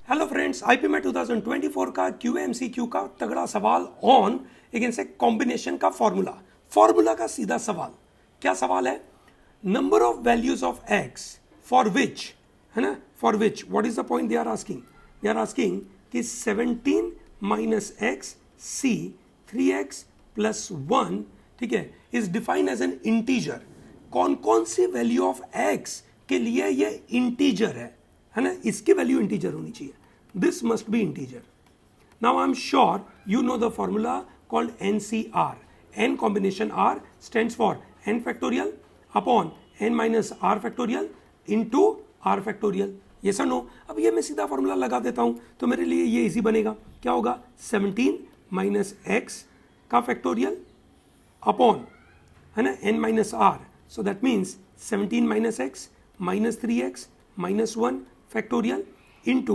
Hello friends, आईपीमेट 2024 का क्यूएमसीक्यू का तगड़ा सवाल ऑन अगेन से कॉम्बिनेशन का फॉर्मूला का सीधा सवाल। क्या सवाल है? Number of values of x for which, है ना, for which what is the point they are asking कि 17 माइनस एक्स सी 3x प्लस 1, ठीक है, is defined as an integer. कौन कौन सी वैल्यू ऑफ एक्स के लिए ये इंटीजर है ना, इसकी वैल्यू इंटीजर होनी चाहिए। This must be integer. Now I am sure you know the formula called NCR। n combination R stands for n factorial upon n minus R factorial into R factorial. ये sir no. अब ये मैं सीधा formula लगा देता हूं तो मेरे लिए ये इजी बनेगा। क्या होगा? 17 माइनस एक्स का फैक्टोरियल अपॉन, है ना, n minus R। So that means 17 minus x minus 3x minus 1 factorial into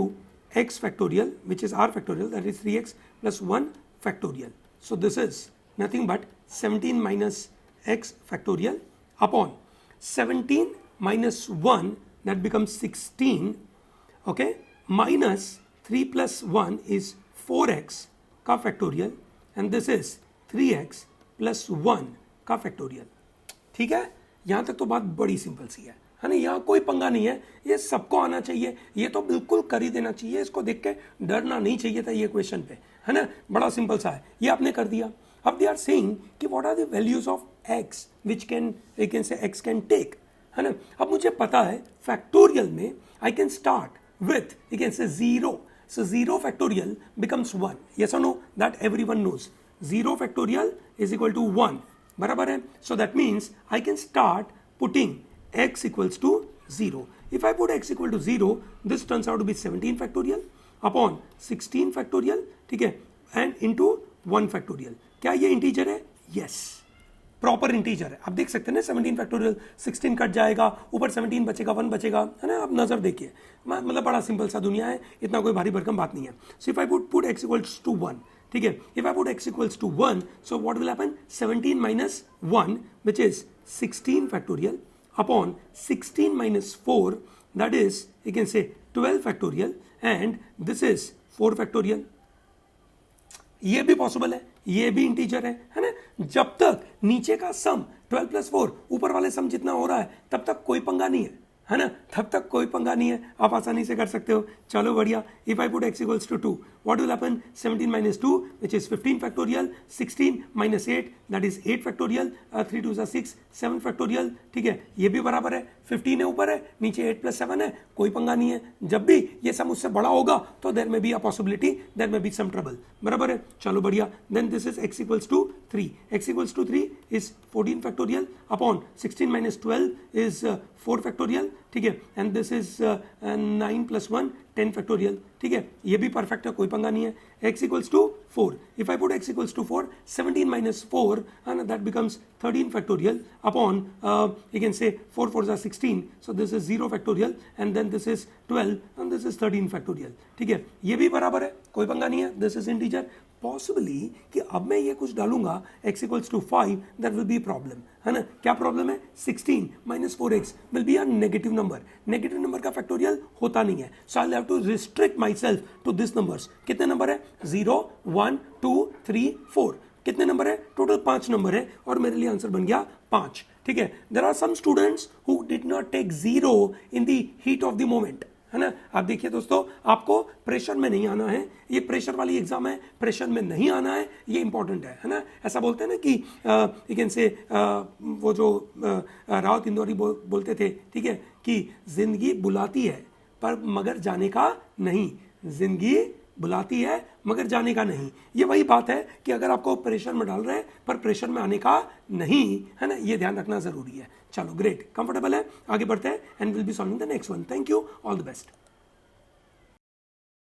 x factorial, which is r factorial, that is 3x plus 1 factorial. So this is nothing but 17 minus x factorial upon 17 minus 1, that becomes 16, okay, minus 3 plus 1 is 4x का factorial, and this is 3x plus 1 का factorial. ठीक है? यहां तक तो बात बड़ी simple सी है ना, यहाँ कोई पंगा नहीं है, ये सबको आना चाहिए, ये तो बिल्कुल कर ही देना चाहिए। इसको देख के डरना नहीं चाहिए था ये क्वेश्चन पे, है ना, बड़ा सिंपल सा है, ये आपने कर दिया। अब दे आर सेइंग कि what are the values of x which can say x can take, है ना। अब मुझे पता है फैक्टोरियल में I can start with you can say 0, so 0 factorial becomes 1। Yes और no? That everyone knows 0 factorial is equal to 1, बराबर है। So that means I can start putting x equals to 0. If I put x equal to 0, this turns out to be 17 factorial upon 16 factorial, ठीक है, and into 1 factorial. क्या ये integer है? Yes, proper integer है। आप देख सकते हैं ना, 17 फैक्टोरियल 16 कट जाएगा, ऊपर 17 बचेगा, 1 बचेगा, है ना। आप नजर देखिए, मतलब बड़ा सिंपल सा दुनिया है, इतना कोई भारी भरकम बात नहीं है। So if I put x equals to 1, ठीक है, if I put x equals to 1, so what will happen? 17 minus 1, which is 16 factorial upon 16 minus 4, that is you can say 12 factorial, and this is 4 factorial. ये भी possible है, ये भी integer है ना। जब तक नीचे का सम 12 प्लस 4 ऊपर वाले सम जितना हो रहा है तब तक कोई पंगा नहीं है ना, तब तक कोई पंगा नहीं है, आप आसानी से कर सकते हो। चलो बढ़िया। If I put x equals to 2, what will happen? 17 minus 2, which is 15 factorial, 16 minus 8, that is 8 factorial, 3 2 is 6, 7 factorial, ठीक है, ये भी बराबर है, 15 है ऊपर है, नीचे 8 plus 7 है, कोई पंगा नहीं है। जब भी ये सम उससे बड़ा होगा तो there may be a possibility, there may be some trouble, बराबर है। चलो बढ़िया। Then this is x equals to 3, x equals to 3 is 14 factorial upon 16 minus 12 is 4 factorial, ठीक है, and this is 9 plus 1 10 factorial, ठीक है, ये भी परफेक्ट है, कोई पंगा नहीं है। x equals to 4, if I put x equals to 4, 17 minus 4, and that becomes 13 factorial upon you can say 4 4s are 16, so this is 0 factorial, and then this is 12 and this is 13 factorial, ठीक है, ये भी बराबर है, कोई पंगा नहीं है। This is integer. पॉसिबली कि अब मैं ये कुछ डालूंगा x equals to 5, that will be problem, है ना। क्या प्रॉब्लम है? 16 minus 4x will be a negative number. Negative number का फैक्टोरियल होता नहीं है, so I'll have to restrict myself to this numbers. कितने नंबर है? 0 1 2 3 4। कितने नंबर है? टोटल 5 नंबर है, और मेरे लिए आंसर बन गया 5, ठीक है। There are some students who did not take 0 in the heat of the moment, है ना। आप देखिए दोस्तों, आपको प्रेशर में नहीं आना है, ये प्रेशर वाली एग्जाम है, प्रेशर में नहीं आना है, ये इंपॉर्टेंट है ना। ऐसा बोलते हैं ना कि यू कैन से वो जो रावत इंदौरी बोलते थे, ठीक है, कि जिंदगी बुलाती है पर मगर जाने का नहीं, जिंदगी बुलाती है मगर जाने का नहीं। ये वही बात है कि अगर आपको प्रेशर में डाल रहे हैं पर प्रेशर में आने का नहीं, है ना, ये ध्यान रखना जरूरी है। चलो ग्रेट, कंफर्टेबल है, आगे बढ़ते हैं and will be solving the next one. Thank you, all the best.